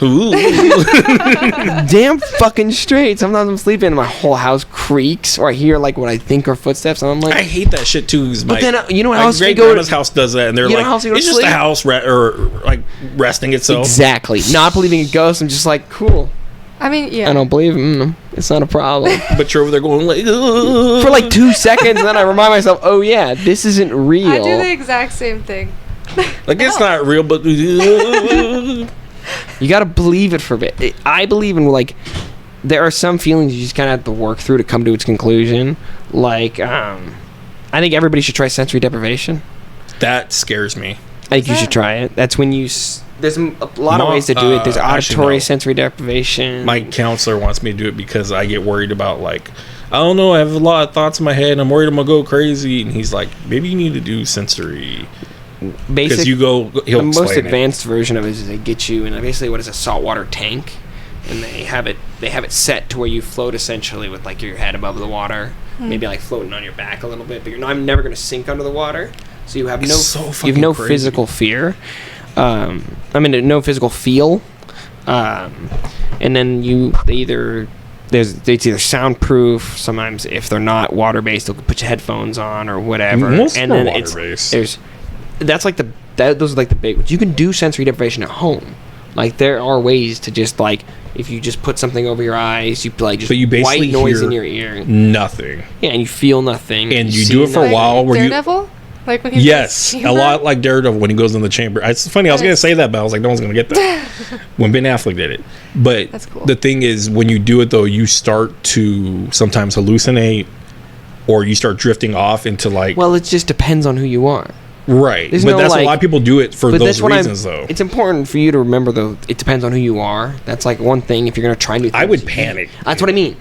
Damn fucking straight. Sometimes I'm sleeping and my whole house creaks, or I hear like what I think are footsteps, and I'm like, I hate that shit too. But then you know what my else we great go grandma's to? house does that, and they're You know like, how else we go to it's just a sleep? house or like resting itself. Exactly. Not believing in ghosts. I'm just like, cool. I mean, yeah. I don't believe in them. It's not a problem. But you're over there going like, For like 2 seconds, and then I remind myself, oh yeah, this isn't real. I do the exact same thing. like it's not real, but You gotta believe it for a bit. I believe in like, there are some feelings you just kind of have to work through to come to its conclusion. Like, I think everybody should try sensory deprivation. that scares me. I think you should try it. That's when you... There's a lot of ways to do it. There's actually, auditory no. sensory deprivation. My counselor wants me to do it because I get worried about, like, I don't know, I have a lot of thoughts in my head and I'm worried I'm gonna go crazy. And he's like, maybe you need to do sensory. Because you go, he'll the most explain it. advanced version of it is they get you in basically what is a saltwater tank, and they have it set to where you float essentially with like your head above the water, maybe like floating on your back a little bit, but I'm never gonna sink under the water, so you have no crazy. physical fear. No physical feel, and then it's either soundproof. Sometimes if they're not water based, they'll put your headphones on or whatever. Most and are then water-based. those are like the big ones. You can do sensory deprivation at home. Like there are ways to just like, if you just put something over your eyes, you like just So you basically white noise hear in your ear. nothing. Yeah, and you feel nothing. And you see do it for a nothing. while where Daredevil? Like when he Yes, a lot like Daredevil when he goes in the chamber. It's funny, I was going to say that, but I was like, no one's going to get that. When Ben Affleck did it. But That's cool. the thing is, when you do it, though, you start to sometimes hallucinate or you start drifting off into like... Well, it just depends on who you are. Right. There's But no, that's a like- lot of people do it for But those that's what reasons, though. It's important for you to remember, though, it depends on who you are. That's like one thing if you're going to try new things. I would panic. That's what I mean.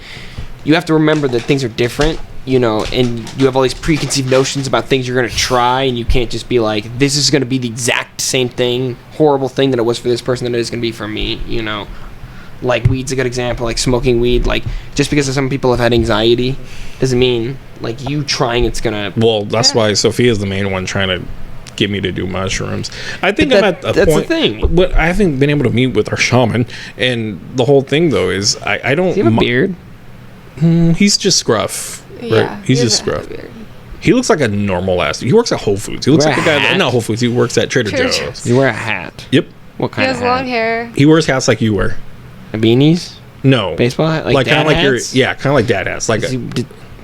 You have to remember that things are different, you know, and you have all these preconceived notions about things you're going to try, and you can't just be like, this is going to be the exact same thing, horrible thing that it was for this person that it is going to be for me, you know. Like, weed's a good example, like smoking weed. Like, just because some people have had anxiety doesn't mean, like, you trying it's going to... Well, that's why Sophia's the main one trying to get me to do mushrooms. I think But I'm at a that's the point, thing. but I haven't been able to meet with our shaman. And the whole thing though is I don't. Does he have a beard? He's just scruff. Yeah, Right? He's he just doesn't have scruff. a beard. He looks like a normal ass. He works at Whole Foods. He looks Wear like a a guy. hat? Not Whole Foods. He works at Trader Trader Joe's. Joe's. You wear a hat. Yep. What He kind has of hat? long hair. He wears hats like you wear. Beanies? No. Baseball hat? Like kind dad of like your hats? kind of like dad hats. Like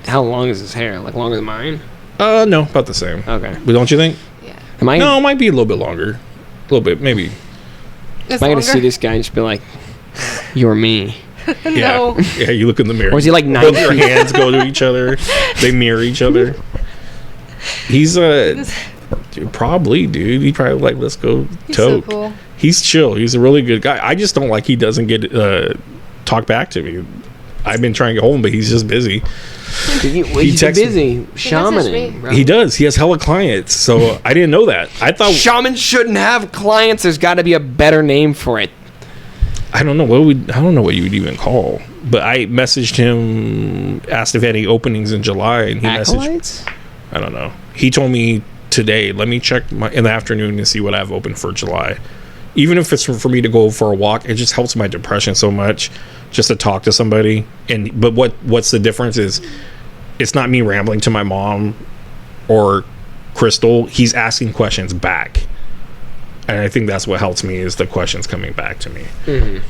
How long is his hair? Like longer than mine? no, about the same. Okay. But don't you think? Yeah. Am I? No, it might be a little bit longer. A little bit, maybe. It's Am I gonna longer. see this guy and just be like, "You're me"? Yeah. No. Yeah, you look in the mirror. Or is he like 9 Both your feet? hands go to each other. They mirror each other. He's probably, dude. He probably like, let's go He's so toke. cool. He's chill. He's a really good guy. I just don't like he doesn't get talk back to me. I've been trying to get hold of him, but he's just busy. He's texted- busy messaged shamaning, me. bro. He does. He has hella clients. So I didn't know that. I thought Shamans shouldn't have clients. There's got to be a better name for it. I don't know what you would even call. But I messaged him, asked if he had any openings in July, and he messaged. Acolytes? I don't know. He told me today, let me check in the afternoon and see what I have open for July. Even if it's for me to go for a walk, it just helps my depression so much just to talk to somebody. But what's the difference is it's not me rambling to my mom or Crystal. He's asking questions back. And I think that's what helps me is the questions coming back to me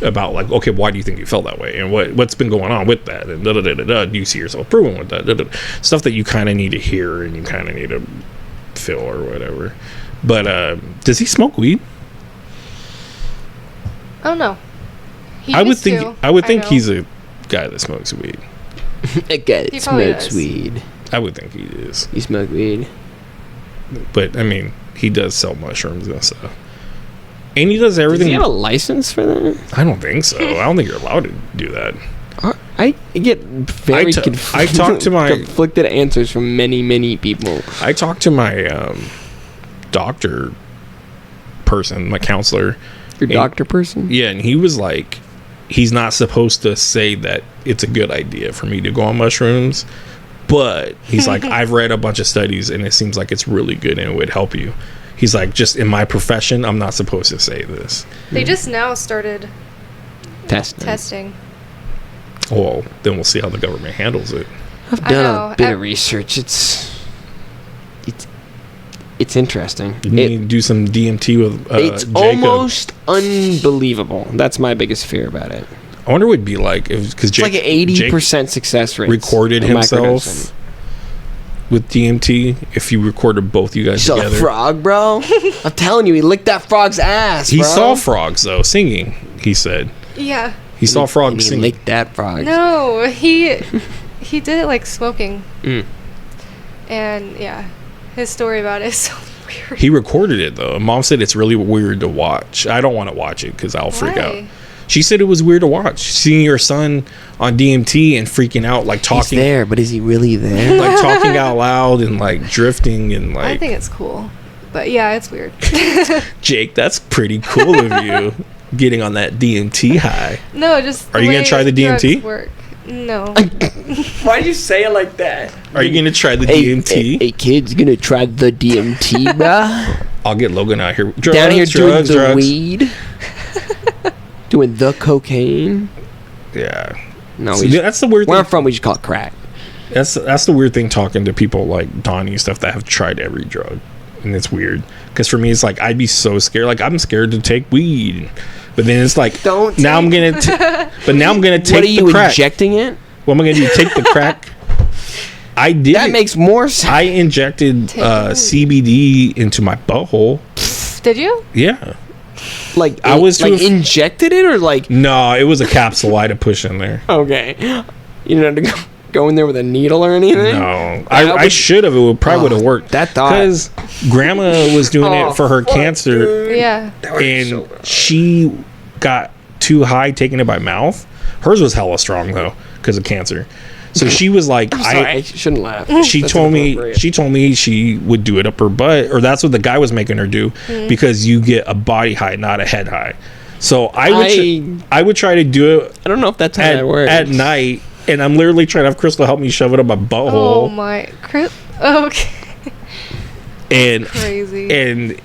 about like, okay, why do you think you felt that way? And what's been going on with that? And do you see yourself proven with that? Stuff that you kind of need to hear and you kind of need to feel or whatever. But does he smoke weed? I don't know. He I would used think to. I would think know. he's a guy that smokes weed. A guy that He probably smokes does. weed. I would think he is. You smoke weed? But I mean, he does sell mushrooms and stuff. And he does Does everything. he have a license for that? I don't think so. I don't think you're allowed to do that. I get very I talked to my- conflicted answers from many people. I talked to my doctor person, my counselor. Your And- doctor person? Yeah, and he was like, he's not supposed to say that it's a good idea for me to go on mushrooms. But he's like, I've read a bunch of studies and it seems like it's really good and it would help you. He's like, just in my profession, I'm not supposed to say this. They just now started Testing. testing. Well, then we'll see how the government handles it. I've I done know. a bit of research. It's interesting. You need to do some DMT with It's Jacob. almost unbelievable. That's my biggest fear about it. I wonder what it'd be like because It's like an 80% success rate. recorded himself with DMT. If you recorded both you guys Saw a together, frog, bro. I'm telling you, he licked that frog's ass. he bro. saw frogs though singing. He said Yeah. he saw And frogs he singing. licked that frog. No, he did it like smoking. Mm. And yeah, his story about it is so weird. He recorded it though. Mom said it's really weird to watch. I don't want to watch it because I'll freak out. Why? She said it was weird to watch, seeing your son on DMT and freaking out, like He's talking, there, but is he really there? like talking out loud and like drifting and I like. think it's cool. But yeah, it's weird. Jake, that's pretty cool of you, getting on that DMT high. No, just Are you gonna way try the drugs DMT? Work. No. Why'd you say it like that? Are you gonna try the Hey, DMT? hey, kids, gonna try the DMT, bruh? I'll get Logan out here. Drugs, Down here doing drugs, the drugs. weed, doing the cocaine. Yeah. No, See, that's the weird where I'm thing. from, we just call it crack. That's the weird thing talking to people like Donnie and stuff that have tried every drug, and it's weird because for me it's like I'd be so scared. Like I'm scared to take weed, but then it's like Don't now I'm gonna. But now I'm gonna take What are you the crack. injecting it? What am I gonna do? Take the crack? I did. That it. makes more sense. I injected Take the weed. CBD into my butthole. Did you? Yeah. Like I was like too- injected it or like No, it was a capsule I had to push in there. okay. You didn't have to go in there with a needle or anything. No, That I would- should have. It would probably would have worked. that thought. Because grandma was doing Oh, it for her fuck, cancer, dude. Yeah. and she got too high taking it by mouth. Hers was hella strong though because of cancer. So she was like, I'm sorry, I shouldn't laugh. she That's told me inappropriate. she told me she would do it up her butt, or that's what the guy was making her do because you get a body high, not a head high. So I would try to do it I don't know if that's how that works. at night, and I'm literally trying to have Crystal help me shove it up my butthole. Oh my. Okay. and Crazy. and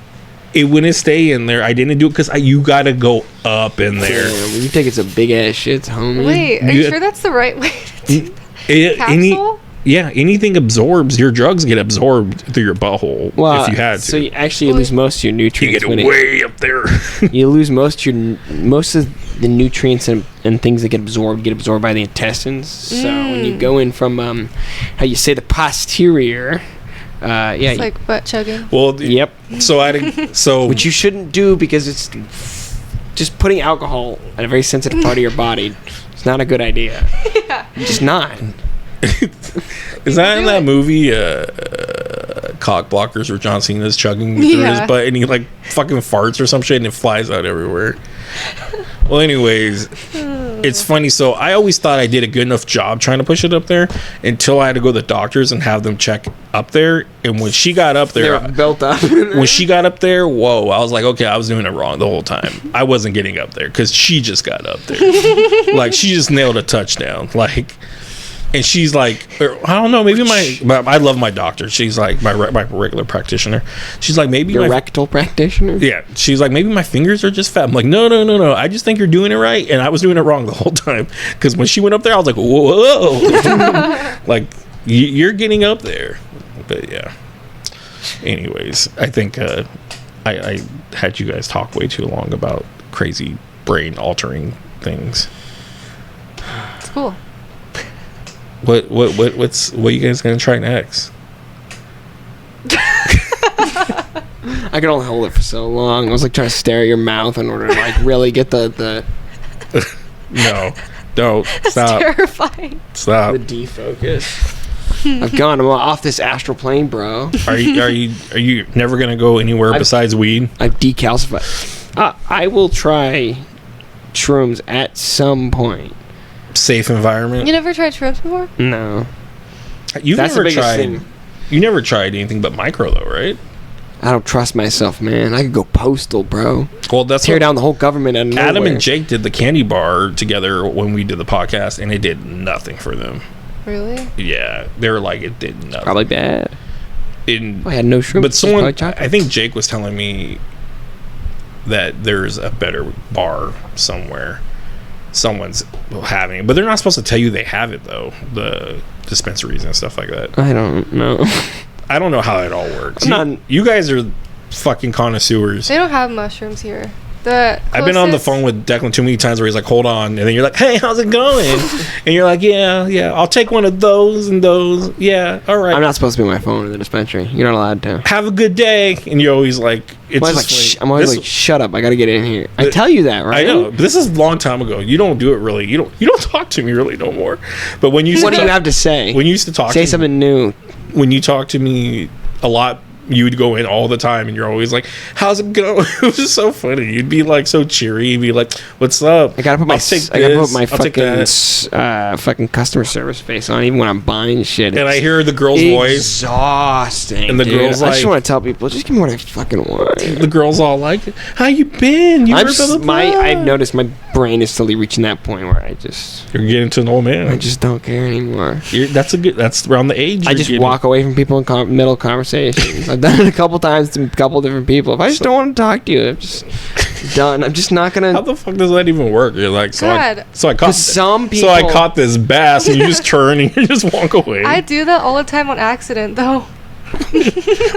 it wouldn't stay in there. I didn't do it because you gotta go up in there. Damn, you taking some big ass shits, homie. Wait, are you You- sure that's the right way to do that? Capsule? Anything absorbs. Your drugs get absorbed through your butthole Well, if you had to. so you actually lose most of your You nutrients. get when it- way up there. you lose most of the nutrients and things that get absorbed by the intestines. So when you go in from how you say the posterior, yeah, It's like butt chugging. Well, yep, So which you shouldn't do because it's just putting alcohol at a very sensitive part of your body. It's not a good idea. Yeah. It's just not. is that in do that it. movie Cock Blockers where John Cena's chugging through his Yeah. butt and he like fucking farts or some shit and it flies out everywhere? Well, anyways, it's funny. So I always thought I did a good enough job trying to push it up there until I had to go to the doctors and have them check up there. And when she got up there, They're built up. when she got up there, whoa, I was like, okay, I was doing it wrong the whole time. I wasn't getting up there because she just got up there. Like, she just nailed a touchdown. Like, and she's like, I don't know, maybe I love my doctor. She's like my regular practitioner. She's like, maybe Your my rectal practitioner. yeah. She's like, maybe my fingers are just fat. I'm like, no. I just think you're doing it right, and I was doing it wrong the whole time. Because when she went up there, I was like, whoa, like you're getting up there. But yeah. Anyways, I think I had you guys talk way too long about crazy brain altering things. It's cool. What are you guys gonna try next? I could only hold it for so long. I was like trying to stare at your mouth in order to like really get the No, don't That's stop. terrifying. Stop. defocus. I've gone. I'm off this astral plane, bro. Are you never gonna go anywhere besides weed? I've decalcified. I will try shrooms at some point. Safe environment. You never tried shrooms before? No, You've that's never the biggest tried. thing. You never tried anything but micro, though, right? I don't trust myself, man. I could go postal, bro. Well, that's Tear what down the whole government. Out of Adam nowhere. and Jake did the candy bar together when we did the podcast, and it did nothing for them. Really? Yeah, they were like, it did nothing. Probably bad. In, I had no shrooms. but just someone, probably chocolate. I think Jake was telling me that there's a better bar somewhere. Someone's having it, but they're not supposed to tell you they have it though. The dispensaries and stuff like that. I don't know. I don't know how it all works. I'm not- You guys are fucking connoisseurs. They don't have mushrooms here. The I've been on the closest- phone with Declan too many times where he's like, hold on. And then you're like, hey, how's it going? And you're like, yeah, I'll take one of those and those. Yeah, all right. I'm not supposed to be on my phone in the dispensary. You're not allowed to. Have a good day. And you're always like, it's I'm always just like, I'm always this- like, shut up! I gotta get in here. I tell you that, right? I know. But this is a long time ago. You don't do it really. You don't talk to me really no more. But when you used What to do you talk- have to say? when you used to talk Say to something new. when you talk to me a lot, you would go in all the time and you're always like, how's it going? It was just so funny. You'd be like so cheery. You'd be like, what's up? I gotta put my I'll take I gotta put this, my I'll take that. fucking customer service face on, even when I'm buying shit. And I hear the girl's voice. Exhausting. And the dude. girl's I just like- want to tell people, just give me what I fucking want. The girl's all like, how you been? You I'm were blah, blah, just, blah." I've noticed my brain is slowly reaching that point where I just You're getting to an old man. just don't care anymore. That's around the age. I you're just getting. walk away from people in middle conversations. I've done it a couple times to a couple different people. If I just don't want to talk to you, I'm just done. I'm just not How gonna. the fuck does that even work? You're like, I God. caught 'Cause some so I people- caught this bass, and you just turn and you just walk away. I do that all the time on accident, though.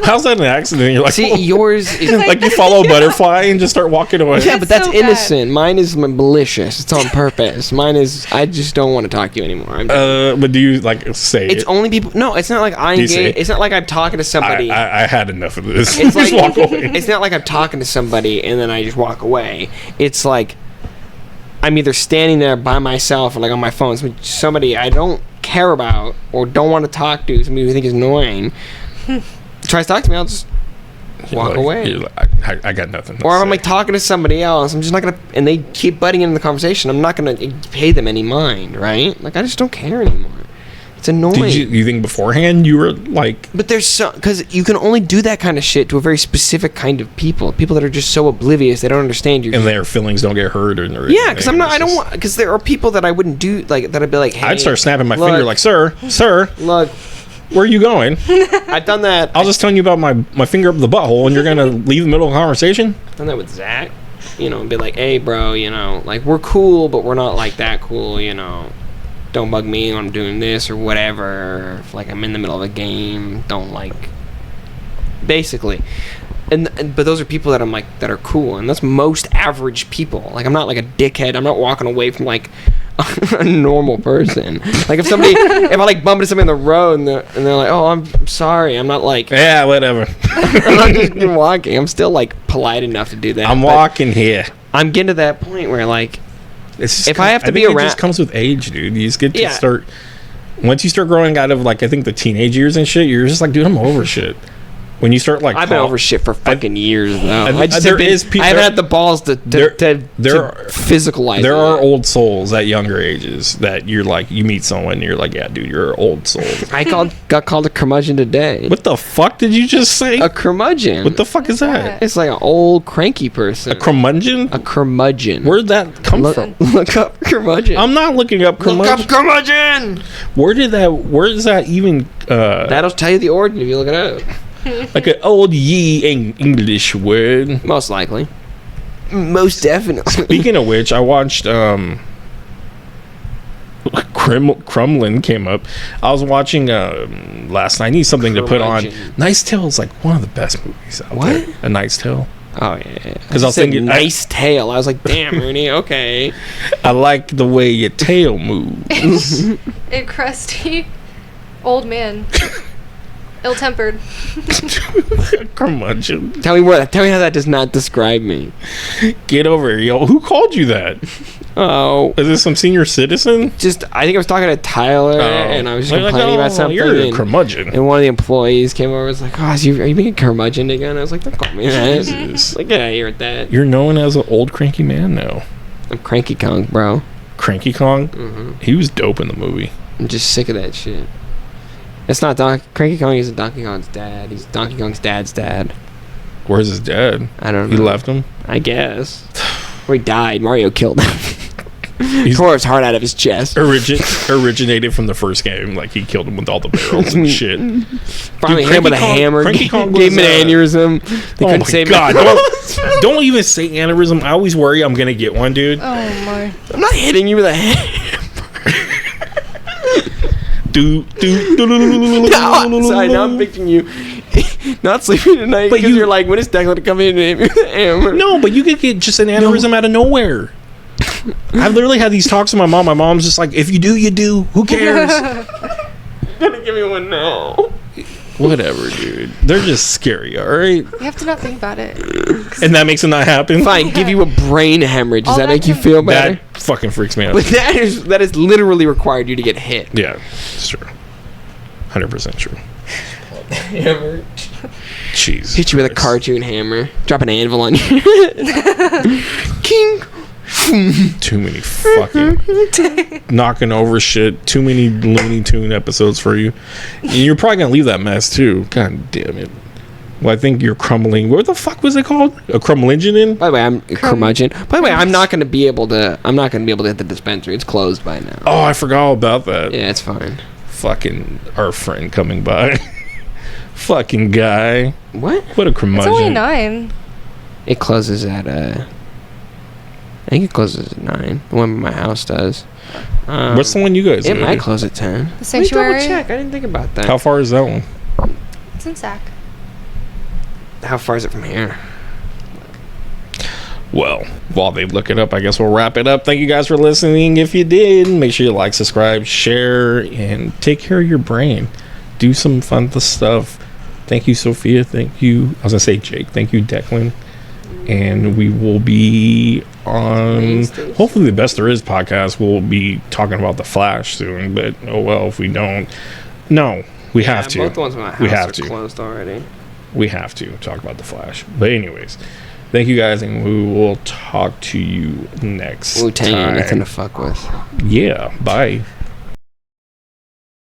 How's that an accident? You're like, See, yours is. like you follow a butterfly and just start walking away. Yeah, but that's so bad. innocent. Mine is malicious. It's on purpose. Mine is. I just don't want to talk to you anymore. But do you like say It's it? only people. No, it's not like I Do you say engage. it? It's not like I'm talking to somebody. I had enough of this. It's just like walk away. it's not like I'm talking to somebody and then I just walk away. It's like I'm either standing there by myself or like on my phone. Somebody I don't care about or don't want to talk to. Somebody who I think is annoying tries to talk to me. I'll just walk Like, away. you're like, I got nothing. to Or if I'm say. like talking to somebody else, I'm just not gonna. And they keep butting into the conversation. I'm not gonna pay them any mind, right? Like I just don't care anymore. It's annoying. Did you think beforehand you were like? But there's so because you can only do that kind of shit to a very specific kind of people that are just so oblivious they don't understand you. And their feelings don't get hurt or Yeah, because I'm not. I don't want. Because there are people that I wouldn't do like that. I'd be like, hey, I'd start snapping my look, finger like, sir, look. Where are you going? I've done that. I was just telling you about my finger up the butthole, and you're gonna leave the middle of the conversation. Done that with Zach. You know, and be like, hey, bro, you know, like, we're cool, but we're not, like, that cool, you know. Don't bug me when I'm doing this or whatever. If, like, I'm in the middle of a game, don't, like... Basically. But those are people that I'm, like, that are cool. And that's most average people. Like, I'm not, like, a dickhead. I'm not walking away from, like... a normal person. Like if I like bump into somebody on the road and they're like, oh, I'm sorry, I'm not like, Yeah, whatever. I'm not just walking. I'm still like polite enough to do that. I'm but walking here. I'm getting to that point where like, It's just if I have to be think around- it just comes with age, dude. You just get to Yeah. start. Once you start growing out of like I think the teenage years and shit, you're just like, dude, I'm over shit. When you start like, I've been over shit for fucking years though. I- just there haven't- is pe- I haven't there- had the balls to there physicalize. There are it. old souls at younger ages that you're like, you meet someone and you're like, yeah, dude, you're an old soul. got called a curmudgeon today. What the fuck did you just say? A curmudgeon. What the fuck is that? It's like an old cranky person. A curmudgeon? A curmudgeon. Where'd that come from? Look up curmudgeon. I'm not looking up curmudgeon. Look up curmudgeon. Where is that even That'll tell you the origin if you look it up. like an old English word? Most likely. Most definitely. Speaking of which, I watched Kremlin came up. I was watching last night. I need something to put on. Curmudgeon. Nice Tale is like one of the best movies out What? there. A Nice Tale. Oh yeah. 'Cause I was said thinking- nice tail. I was like, damn, Rooney. Okay. I like the way your tail moves. A crusty old man. Ill-tempered. Curmudgeon. Tell me how that does not describe me. Get over here, yo. Who called you that? Oh. Is this some senior citizen? Just I think I was talking to Tyler and I was just They're like, complaining about "Oh, something. You're a and, curmudgeon. and one of the employees came over and was like, oh, are you being a curmudgeon again? I was like, don't call me that. Jesus. Like, get out of here with that. You're known as an old cranky man now. I'm Cranky Kong, bro. Cranky Kong? Mm-hmm. He was dope in the movie. I'm just sick of that shit. It's not Cranky Kong isn't Donkey Kong's dad. He's Donkey Kong's dad's dad. Where's his dad? I don't He know. left him? I guess. Or he died. Mario killed him. He's Tore his heart out of his chest. originated from the first game. Like, he killed him with all the barrels and shit. Finally Dude, hit him with a Cranky Kong- hammer. Cranky Kong Gave him was, an aneurysm. They Oh couldn't my save god. him. Don't even say aneurysm. I always worry I'm going to get one, dude. Oh my. I'm not hitting you with a hammer. Sorry, now I'm picturing you not sleeping tonight But because you're like, when is Declan to come in and hit me with a hammer? No, but you could get just an aneurysm out of nowhere. I've literally had these talks with my mom. My mom's just like, if you do, you do. Who cares? Gonna give me one now. Whatever, dude. They're just scary, all right? You have to not think about it. And that makes it not happen? Fine, give you a brain hemorrhage. Does All that that make you can- feel better? That fucking freaks me out. But that is literally required you to get hit. Yeah, it's true. 100% true. Hammer. Jeez. Hit you with a Christ. cartoon hammer. Drop an anvil on you. King. Too many fucking knocking over shit. Too many Looney Tune episodes for you. And you're probably going to leave that mess, too. God damn it. Well, I think you're crumbling. What the fuck was it called? A crumlingin? By the way, I'm curmudgeon. By the way, I'm not going to be able to hit the dispensary. It's closed by now. Oh, I forgot all about that. Yeah, it's fine. Fucking our friend coming by. Fucking guy. What? What a It's only curmudgeon. 9. It closes at I think it closes at 9. The one my house does. What's the one you guys It do? might close at 10. The Let me sanctuary. double check. I didn't think about that. How far is that one? It's in Sac. How far is it from here? Well, while they look it up, I guess we'll wrap it up. Thank you guys for listening. If you did, make sure you like, subscribe, share, and take care of your brain. Do some fun stuff. Thank you, Sophia. Thank you. I was going to say Jake. Thank you, Declan. And we will be on, Wednesdays. hopefully, the Best There Is podcast. We'll be talking about The Flash soon. But, oh well, if we don't. No, we have to. Both the ones in my house We have are to. closed already. We have to talk about The Flash. But anyways, thank you guys, and we will talk to you next Wu-Tang time. ain't nothing to fuck with. Yeah, bye.